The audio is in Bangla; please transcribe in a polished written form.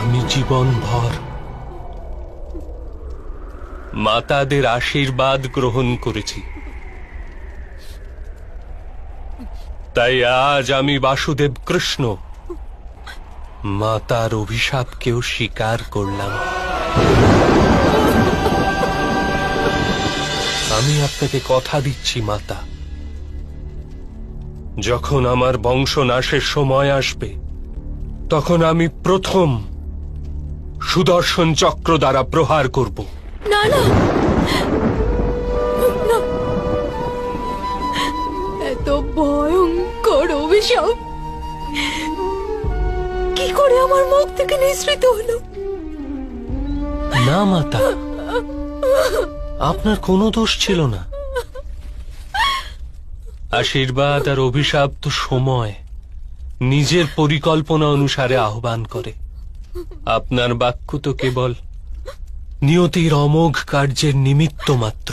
আমি জীবনভর মাতাদের আশীর্বাদ গ্রহণ করেছি, তাই আজ আমি বাসুদেব কৃষ্ণ মাতার অভিশাপকেও স্বীকার করলাম। আমি আপনাকে কথা দিচ্ছি মাতা, যখন আমার বংশনাশের সময় আসবে তখন আমি প্রথম সুদর্শন চক্র দ্বারা প্রহার করব। না না, এত ভয়ঙ্কর অভিশাপ কি করে আমার মুখ থেকে নিঃসৃত হলো? না মাতা, আপনার কোনো দোষ ছিল না। আশীর্বাদ আর অভিশাপ তো সময় নিজের পরিকল্পনা অনুসারে আহ্বান করে। আপনার বাক্য তো কেবল নিয়তির অমোঘ কার্যের নিমিত্ত মাত্র।